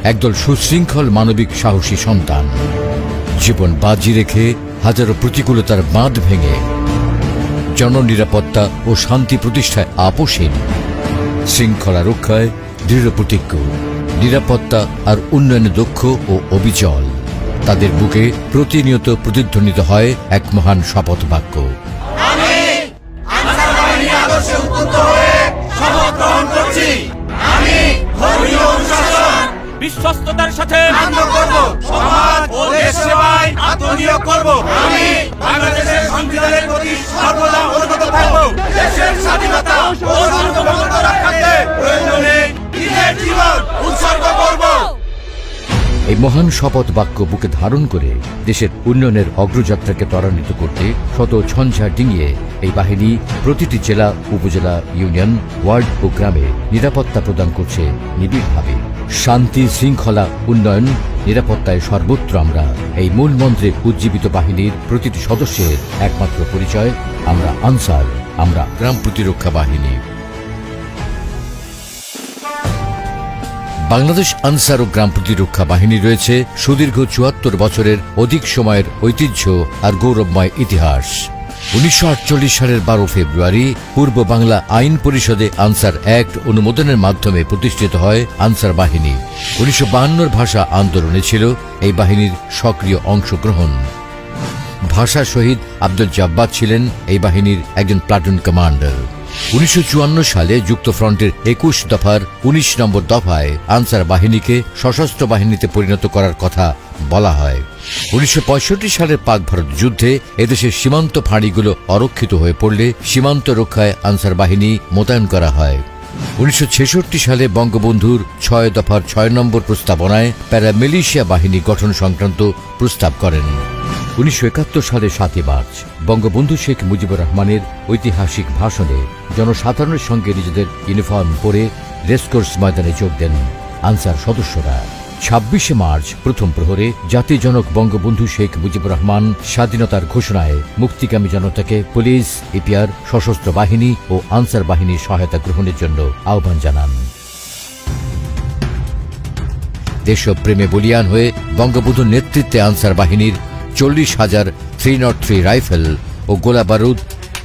একদল সুশৃঙ্খল মানবিক সাহসী সন্তান জীবন বাজি রেখে হাজারো প্রতিকূলতার বাঁধ ভেঙে জননিরাপত্তা ও শান্তি প্রতিষ্ঠায় আপোষহীন, শৃঙ্খলা রক্ষায় দৃঢ় প্রতিজ্ঞ, নিরাপত্তা আর উন্নয়নে দক্ষ ও অবিচল। তাদের বুকে প্রতিনিয়ত প্রতিধ্বনিত হয় এক মহান শপথ বাক্য, আমি আনসার বাহিনীর আদর্শে উদ্বুদ্ধ হয়ে শপথ গ্রহণ করছি। আমি ধর্মীয় অনুশাসন বিশ্বস্ততার সাথে মান্য করব, সমাজ ও দেশ সেবায় আত্মনিয়োগ করব। আমি বাংলাদেশের সংবিধানের প্রতি সর্বদা অনুগত থাকব। দেশের স্বাধীনতা ও সার্বভৌমত্ব রক্ষার্থে প্রয়োজনে নিজের জীবন উৎসর্গ করব। এই মহান শপথ বাক্য বুকে ধারণ করে দেশের উন্নয়নের অগ্রযাত্রাকে ত্বরান্বিত করতে শত ঝঞ্ঝা ডিঙিয়ে এই বাহিনী প্রতিটি জেলা, উপজেলা, ইউনিয়ন, ওয়ার্ড ও গ্রামে নিরাপত্তা প্রদান করছে নিবিড়ভাবে। শান্তি, শৃঙ্খলা, উন্নয়ন, নিরাপত্তায় সর্বত্র আমরা, এই মূল মন্ত্রে উজ্জীবিত বাহিনীর প্রতিটি সদস্যের একমাত্র পরিচয়, আমরা আনসার, আমরা গ্রাম প্রতিরক্ষা বাহিনী। বাংলাদেশ আনসার ও গ্রাম প্রতিরক্ষা বাহিনী রয়েছে সুদীর্ঘ ৭৪ বছরের অধিক সময়ের ঐতিহ্য আর গৌরবময় ইতিহাস। ১৯৪৮ সালের ১২ ফেব্রুয়ারি পূর্ব বাংলা আইন পরিষদে আনসার অ্যাক্ট অনুমোদনের মাধ্যমে প্রতিষ্ঠিত হয় আনসার বাহিনী। ১৯৫২ ভাষা আন্দোলনে ছিল এই বাহিনীর সক্রিয় অংশগ্রহণ। ভাষা শহীদ আব্দুল জব্বার ছিলেন এই বাহিনীর একজন প্লাটুন কমান্ডার। ১৯৫৪ সালে যুক্তফ্রন্টের ২১ দফার ১৯ নম্বর দফায় আনসার বাহিনীকে সশস্ত্র বাহিনীতে পরিণত করার কথা বলা হয়। ১৯৬৫ সালের পাক ভারত যুদ্ধে এদেশের সীমান্ত ফাঁড়িগুলো অরক্ষিত হয়ে পড়লে সীমান্ত রক্ষায় আনসার বাহিনী মোতায়েন করা হয়। ১৯৬৬ সালে বঙ্গবন্ধুর ৬ দফার ৬ নম্বর প্রস্তাবনায় প্যারামিলিশিয়া বাহিনী গঠন সংক্রান্ত প্রস্তাব করেন। ১৯৭১ সালের ৭ মার্চ বঙ্গবন্ধু শেখ মুজিবুর রহমানের ঐতিহাসিক ভাষণে জনসাধারণের সঙ্গে নিজেদের ইউনিফর্ম পরে রেসকোর্স ময়দানে যোগ দেন আনসার সদস্যরা। ২৬ মার্চ প্রথম প্রহরে জাতির জনক বঙ্গবন্ধু শেখ মুজিবুর রহমান স্বাধীনতার ঘোষণায় মুক্তিকামী জনতাকে পুলিশ, ইপিআর, সশস্ত্র বাহিনী ও আনসার বাহিনীর সহায়তা গ্রহণের জন্য আহ্বান জানান। দেশপ্রেমে বলিয়ান হয়ে বঙ্গবন্ধুর নেতৃত্বে আনসার বাহিনীর ৪০,০০০ 303 রাইফেল ও গোলা বারুদ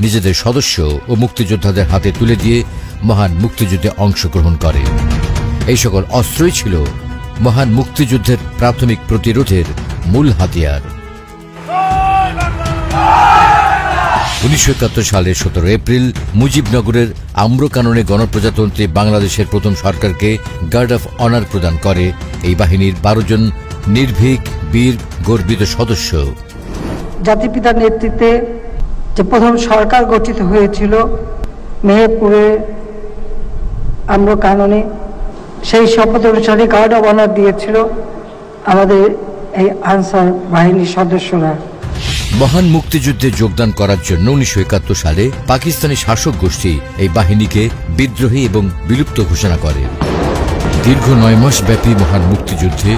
নিজেদের সদস্য ও মুক্তিযোদ্ধাদের হাতে তুলে দিয়ে মহান মুক্তিযুদ্ধে অংশগ্রহণ করে। এই সকল অস্ত্রই ছিল মহান মুক্তিযুদ্ধের প্রাথমিক প্রতিরোধের মূল হাতিয়ার। ১৯৭১ সালের ১৭ এপ্রিল মুজিবনগরের আম্রকাননে গণপ্রজাতন্ত্রী বাংলাদেশের প্রথম সরকারকে গার্ড অফ অনার প্রদান করে এই বাহিনীর ১২ জন নির্ভীক, বীর, গর্বিত সদস্য। জাতিপিতার নেতৃত্বে যে প্রথম সরকার গঠিত হয়েছিল মেহেরপুরে আম্রকাননে, সেই শপথ অনুসারে গার্ড অব অনার দিয়েছিল আমাদের এই আনসার বাহিনীর সদস্যরা। মহান মুক্তিযুদ্ধে যোগদান করার জন্য ১৯৭১ সালে পাকিস্তানি শাসক গোষ্ঠী এই বাহিনীকে বিদ্রোহী এবং বিলুপ্ত ঘোষণা করে। দীর্ঘ ৯ মাস ব্যাপী মহান মুক্তিযুদ্ধে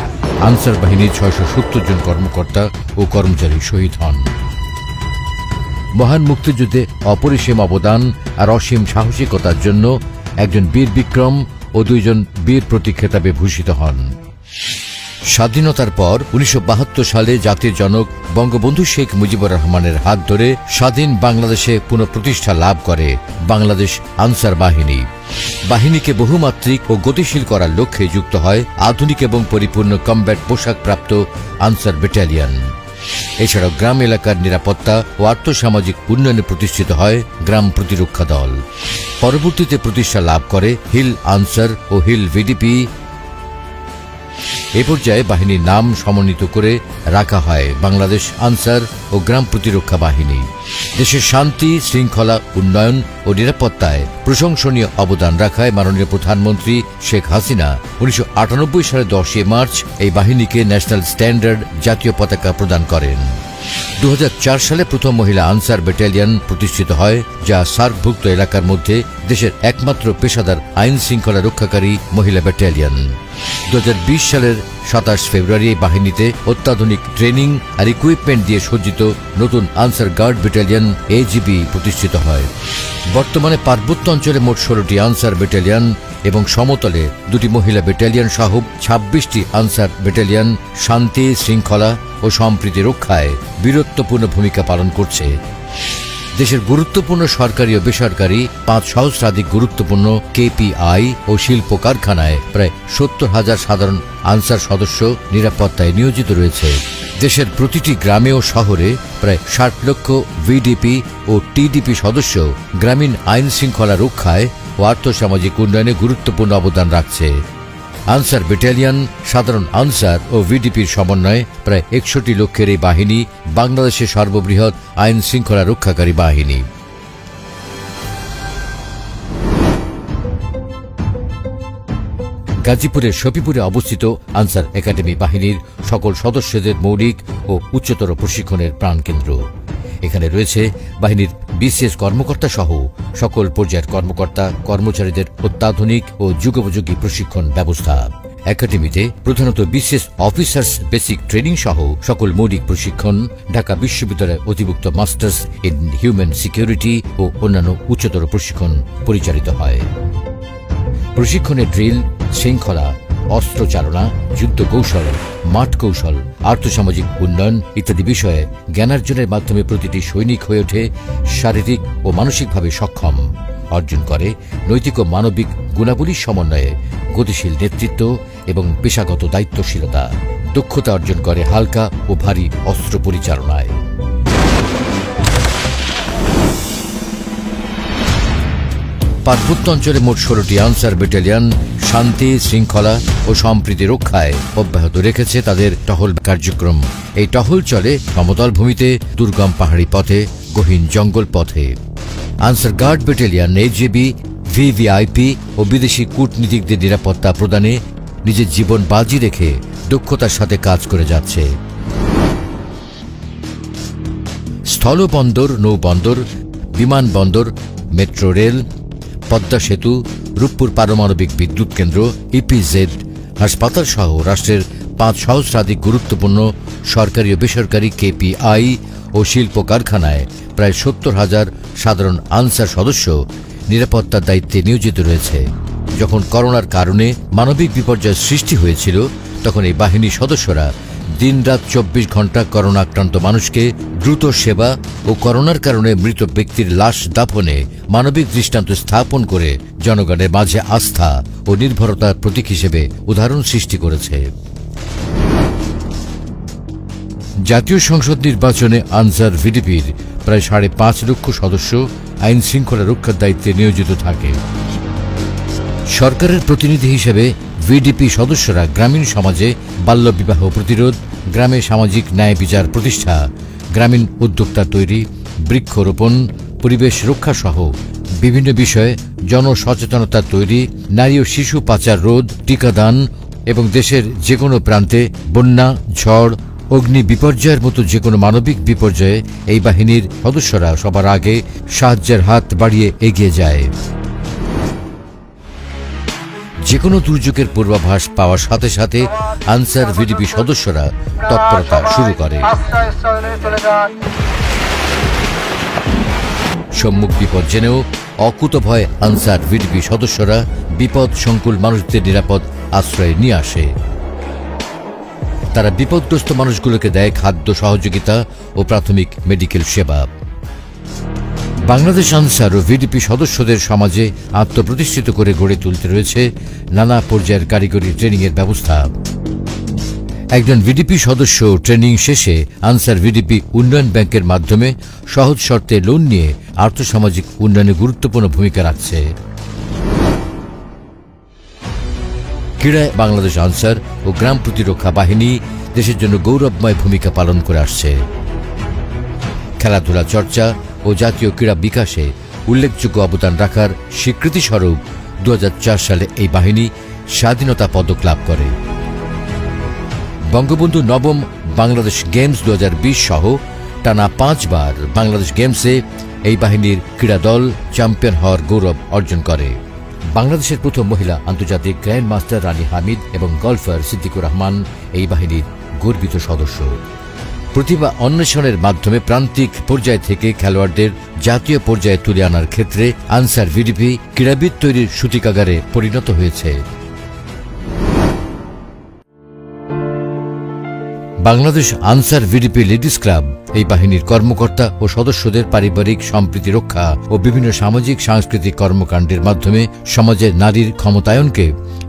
আনসার বাহিনীর ৬৭০ জন কর্মকর্তা ও কর্মচারী শহীদ হন। মহান মুক্তিযুদ্ধে অপরিসীম অবদান আর অসীম সাহসিকতার জন্য একজন বীর বিক্রম ও ২ জন বীর প্রতীক খেতাবে ভূষিত হন। স্বাধীনতার পর ১৯৭২ সালে জাতির জনক বঙ্গবন্ধু শেখ মুজিবুর রহমানের হাত ধরে স্বাধীন বাংলাদেশে পুনঃপ্রতিষ্ঠা লাভ করে বাংলাদেশ আনসার বাহিনী। বাহিনীকে বহুমাত্রিক ও গতিশীল করার লক্ষ্যে যুক্ত হয় আধুনিক এবং পরিপূর্ণ কমব্যাট পোশাক প্রাপ্ত আনসার ব্যাটালিয়ন। এছাড়াও গ্রাম এলাকার নিরাপত্তা ও আর্থসামাজিক উন্নয়নে প্রতিষ্ঠিত হয় গ্রাম প্রতিরক্ষা দল। পরবর্তীতে প্রতিষ্ঠা লাভ করে হিল আনসার ও হিল ভিডিপি। এ পর্যায়ে বাহিনীর নাম সমন্বিত করে রাখা হয় বাংলাদেশ আনসার ও গ্রাম প্রতিরক্ষা বাহিনী। দেশের শান্তি, শৃঙ্খলা, উন্নয়ন ও নিরাপত্তায় প্রশংসনীয় অবদান রাখায় মাননীয় প্রধানমন্ত্রী শেখ হাসিনা ১৯৯৮ সালের ১০ মার্চ এই বাহিনীকে ন্যাশনাল স্ট্যান্ডার্ড জাতীয় পতাকা প্রদান করেন। 2004 সালে প্রথম মহিলা আনসার ব্যাটালিয়ন প্রতিষ্ঠিত হয়, যা সার্কভুক্ত এলাকার মধ্যে দেশের একমাত্র পেশাদার আইন শৃঙ্খলা রক্ষাকারী মহিলা ব্যাটালিয়ন। 2020 সালের 27 ফেব্রুয়ারি এই বাহিনীতে অত্যাধুনিক ট্রেনিং আর ইকুইপমেন্ট দিয়ে সজ্জিত নতুন আনসার গার্ড ব্যাটালিয়ন এজিবি প্রতিষ্ঠিত হয়। বর্তমানে পার্বত্য অঞ্চলে মোট 16টি আনসার ব্যাটালিয়ন এবং সমতলে 2টি মহিলা ব্যাটালিয়ন সহ 26টি আনসার ব্যাটালিয়ন শান্তি, শৃঙ্খলা ও সম্প্রীতি রক্ষায় বীরত্বপূর্ণ ভূমিকা পালন করছে। দেশের গুরুত্বপূর্ণ সরকারি ও বেসরকারি 5 সহস্রাধিক গুরুত্বপূর্ণ কেপিআই ও শিল্প কারখানায় প্রায় 70,000 সাধারণ আনসার সদস্য নিরাপত্তায় নিয়োজিত রয়েছে। দেশের প্রতিটি গ্রামে ও শহরে প্রায় 60 লক্ষ ভিডিপি ও টিডিপি সদস্য গ্রামীণ আইন শৃঙ্খলা রক্ষায় ও আর্থসামাজিক উন্নয়নে গুরুত্বপূর্ণ অবদান রাখছে। আনসার ব্যাটালিয়ন, সাধারণ আনসার ও ভিডিপির সমন্বয়ে প্রায় 61 লক্ষের এই বাহিনী বাংলাদেশের সর্ববৃহৎ আইন শৃঙ্খলা রক্ষাকারী বাহিনী। গাজীপুরের শফিপুরে অবস্থিত আনসার একাডেমি বাহিনীর সকল সদস্যদের মৌলিক ও উচ্চতর প্রশিক্ষণের প্রাণকেন্দ্র। এখানে রয়েছে বাহিনীর বিশেষ কর্মকর্তা সহ সকল পর্যায়ের কর্মকর্তা কর্মচারীদের অত্যাধুনিক ও যুগোপযোগী প্রশিক্ষণ ব্যবস্থা। একাডেমিতে প্রধানত বিশেষ অফিসার্স বেসিক ট্রেনিং সহ সকল মৌলিক প্রশিক্ষণ, ঢাকা বিশ্ববিদ্যালয়ে অধিভুক্ত মাস্টার্স ইন হিউম্যান সিকিউরিটি ও অন্যান্য উচ্চতর প্রশিক্ষণ পরিচালিত হয়। প্রশিক্ষণে ড্রিল, শৃঙ্খলা, অস্ত্রচালনা, যুদ্ধ কৌশল, মাঠ কৌশল, আর্থসামাজিক উন্নয়ন ইত্যাদি বিষয়ে জ্ঞানার্জনের মাধ্যমে প্রতিটি সৈনিক হয়ে ওঠে শারীরিক ও মানসিকভাবে সক্ষম, অর্জন করে নৈতিক ও মানবিক গুণাবলীর সমন্বয়ে গতিশীল নেতৃত্ব এবং পেশাগত দায়িত্বশীলতা, দক্ষতা অর্জন করে হালকা ও ভারী অস্ত্র পরিচালনায়। পার্বত্য অঞ্চলে মোট 16টি আনসার ব্যাটালিয়ন শান্তি, শৃঙ্খলা ও সম্প্রীতি রক্ষায় অব্যাহত রেখেছে তাদের টহল কার্যক্রম। এই টহল চলে সমতল ভূমিতে, দুর্গম পাহাড়ি পথে, গহীন জঙ্গল পথে। Ansar guard battalion AGB VVIP ও বিদেশি কূটনীতিকদের নিরাপত্তা প্রদানে নিজের জীবন বাজি রেখে দক্ষতার সাথে কাজ করে যাচ্ছে। স্থলবন্দর, নৌবন্দর, বিমানবন্দর, মেট্রো রেল, পদ্মা সেতু, রূপপুর পারমাণবিক বিদ্যুৎ কেন্দ্র, ইপিজেড, হাসপাতাল সহ রাষ্ট্রের 5 সহস্রাধিক গুরুত্বপূর্ণ সরকারি ও বেসরকারি কেপিআই ও শিল্প কারখানায় প্রায় 70,000 সাধারণ আনসার সদস্য নিরাপত্তার দায়িত্বে নিয়োজিত রয়েছে। যখন করোনার কারণে মানবিক বিপর্যয় সৃষ্টি হয়েছিল, তখন এই বাহিনীর সদস্যরা দিনরাত 24 ঘণ্টা করোনা আক্রান্ত মানুষকে দ্রুত সেবা ও করোনার কারণে মৃত ব্যক্তির লাশ দাফনে মানবিক দৃষ্টান্ত স্থাপন করে জনগণের মাঝে আস্থা ও নির্ভরতার প্রতীক হিসেবে উদাহরণ সৃষ্টি করেছে। জাতীয় সংসদ নির্বাচনে আনসার ভিডিপির প্রায় 5.5 লক্ষ সদস্য আইন শৃঙ্খলা রক্ষার দায়িত্বে নিয়োজিত থাকে। সরকারের প্রতিনিধি হিসেবে ভিডিপি সদস্যরা গ্রামীণ সমাজে বাল্যবিবাহ প্রতিরোধ, গ্রামে সামাজিক ন্যায় বিচার প্রতিষ্ঠা, গ্রামীণ উদ্যোক্তা তৈরি, বৃক্ষরোপণ, পরিবেশ রক্ষা সহ বিভিন্ন বিষয়ে জনসচেতনতা তৈরি, নারী ও শিশু পাচার রোধ, টিকাদান এবং দেশের যে কোনো প্রান্তে বন্যা, ঝড়, অগ্নি বিপর্যয়ের মতো যে কোনো মানবিক বিপর্যয়ে এই বাহিনীর সদস্যরা সবার আগে সাহায্যের হাত বাড়িয়ে এগিয়ে যায়। যে কোনো দুর্যোগের পূর্বাভাস পাওয়ার সাথে সাথে আনসার ভিডিপি সদস্যরা তৎপরতা শুরু করে। সম্মুখ বিপদ জেনেও অকুতভয় আনসার ভিডিপি সদস্যরা বিপদ সংকুল মানুষদের নিরাপদ আশ্রয়ে নিয়ে আসে। তারা বিপদগ্রস্ত মানুষগুলোকে দেয় খাদ্য সহযোগিতা ও প্রাথমিক মেডিকেল সেবা। বাংলাদেশ আনসার ও ভিডিপি সদস্যদের সমাজে আত্মপ্রতিষ্ঠিত করে গড়ে তুলতে রয়েছে নানা পর্যায়ের কারিগরি ট্রেনিংয়ের ব্যবস্থা। একজন ভিডিপি সদস্য ট্রেনিং শেষে আনসার ভিডিপি উন্নয়ন ব্যাংকের মাধ্যমে সহজ শর্তে লোন নিয়ে আর্থসামাজিক উন্নয়নে গুরুত্বপূর্ণ ভূমিকা রাখছে। ক্রীড়ায় বাংলাদেশ আনসার ও গ্রাম প্রতিরক্ষা বাহিনী দেশের জন্য গৌরবময় ভূমিকা পালন করে আসছে। খেলাধুলা চর্চা ও জাতীয় ক্রীড়া বিকাশে উল্লেখযোগ্য অবদান রাখার স্বীকৃতিস্বরূপ 2004 সালে এই বাহিনী স্বাধীনতা পদক লাভ করে। বঙ্গবন্ধু নবম বাংলাদেশ গেমস 2020 সহ টানা 5 বার বাংলাদেশ গেমসে এই বাহিনীর ক্রীড়া দল চ্যাম্পিয়ন হওয়ার গৌরব অর্জন করে। বাংলাদেশের প্রথম মহিলা আন্তর্জাতিক গ্র্যান্ড মাস্টার রানী হামিদ এবং গলফার সিদ্দিকুর রহমান এই বাহিনীর গর্বিত সদস্য। প্রতিভা অন্বেষণের মাধ্যমে প্রান্তিক পর্যায় থেকে খেলোয়াড়দের জাতীয় পর্যায়ে তুলে আনার ক্ষেত্রে আনসার ভিডিপি ক্রীড়াবিদ তৈরির সূতিকাগারে পরিণত হয়েছে। Bangladesh Ansar VDP ladies club এই বাহিনীর কর্মকর্তা ও সদস্যদের পারিবারিক সম্প্রীতি রক্ষা ও বিভিন্ন সামাজিক সাংস্কৃতিক কর্মকাণ্ডের মাধ্যমে সমাজের নারীর ক্ষমতায়নকে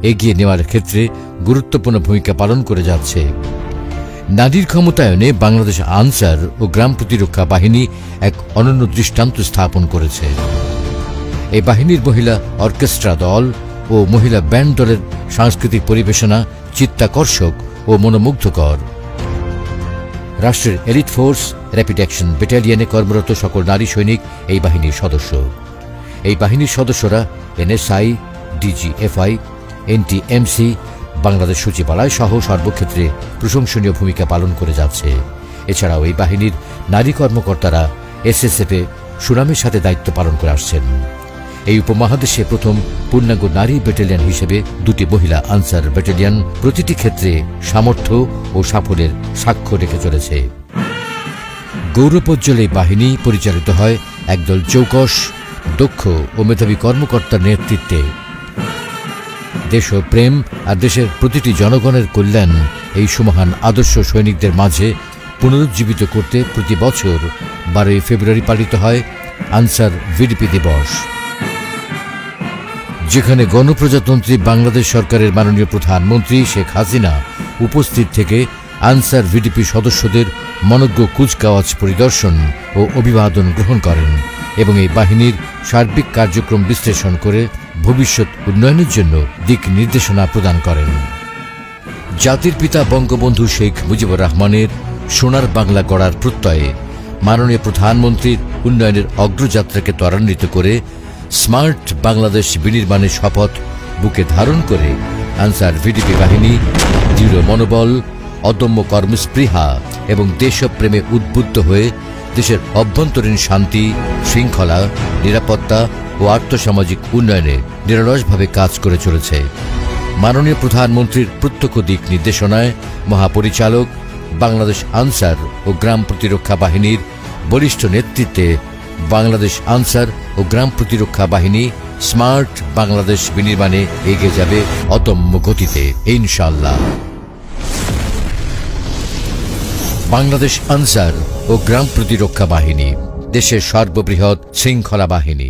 এগিয়ে নেওয়ার ক্ষেত্রে গুরুত্বপূর্ণ ভূমিকা পালন করে যাচ্ছে। নারীর ক্ষমতায়নে বাংলাদেশ আনসার ও গ্রাম প্রতিরক্ষা বাহিনী এক অনন্য দৃষ্টান্ত স্থাপন করেছে। এই বাহিনীর মহিলা অর্কেস্ট্রা দল ও মহিলা ব্যান্ড দলের সাংস্কৃতিক পরিবেশনা চিত্তাকর্ষক ও মনোমুগ্ধকর। রাষ্ট্রের এলিট ফোর্স র্যাপিড অ্যাকশন ব্যাটালিয়নে কর্মরত সকল নারী সৈনিক এই বাহিনীর সদস্য। এই বাহিনীর সদস্যরা এনএসআই, ডিজিএফআই, এনটিএমসি, বাংলাদেশ সচিবালয় সহ সর্বক্ষেত্রে প্রশংসনীয় ভূমিকা পালন করে যাচ্ছে। এছাড়াও এই বাহিনীর নারী কর্মকর্তারা এসএসএফে সুনামের সাথে দায়িত্ব পালন করে আসছেন। এই উপমহাদেশে প্রথম পূর্ণাঙ্গ নারী ব্যাটালিয়ন হিসেবে 2টি মহিলা আনসার ব্যাটালিয়ন প্রতিটি ক্ষেত্রে সামর্থ্য ও সাফল্যের সাক্ষ্য রেখে চলেছে। গৌরবোজ্জ্বল এই বাহিনী পরিচালিত হয় একদল চৌকস, দক্ষ ও মেধাবী কর্মকর্তার নেতৃত্বে। দেশপ্রেম আর দেশের প্রতিটি জনগণের কল্যাণ এই সুমহান আদর্শ সৈনিকদের মাঝে পুনরুজ্জীবিত করতে প্রতি বছর 12ই ফেব্রুয়ারি পালিত হয় আনসার ভিডিপি দিবস, যেখানে গণপ্রজাতন্ত্রী বাংলাদেশ সরকারের মাননীয় প্রধানমন্ত্রী শেখ হাসিনা উপস্থিত থেকে আনসার ভিডিপি সদস্যদের মনোজ্ঞ কুচকাওয়াজ পরিদর্শন ও অভিবাদন গ্রহণ করেন এবং এই বাহিনীর সার্বিক কার্যক্রম বিশ্লেষণ করে ভবিষ্যৎ উন্নয়নের জন্য দিক নির্দেশনা প্রদান করেন। জাতির পিতা বঙ্গবন্ধু শেখ মুজিবুর রহমানের সোনার বাংলা গড়ার প্রত্যয়ে মাননীয় প্রধানমন্ত্রীর উন্নয়নের অগ্রযাত্রাকে ত্বরান্বিত করে স্মার্ট বাংলাদেশ বিনির্মাণের শপথ বুকে ধারণ করে আনসার ভিডিপি বাহিনী দৃঢ় মনোবল, অদম্য কর্মস্পৃহা এবং দেশপ্রেমে উদ্বুদ্ধ হয়ে দেশের অভ্যন্তরীণ শান্তি, শৃঙ্খলা, নিরাপত্তা ও আর্থসামাজিক উন্নয়নে নিরলসভাবে কাজ করে চলেছে। মাননীয় প্রধানমন্ত্রীর প্রত্যক্ষ দিক নির্দেশনায় মহাপরিচালক বাংলাদেশ আনসার ও গ্রাম প্রতিরক্ষা বাহিনীর বরিষ্ঠ নেতৃত্বে বাংলাদেশ আনসার ও গ্রাম প্রতিরক্ষা বাহিনী স্মার্ট বাংলাদেশ বিনির্মাণে এগিয়ে যাবে অদম্য গতিতে ইনশাআল্লাহ। বাংলাদেশ আনসার ও গ্রাম প্রতিরক্ষা বাহিনী দেশের সর্ববৃহৎ শৃঙ্খলা বাহিনী।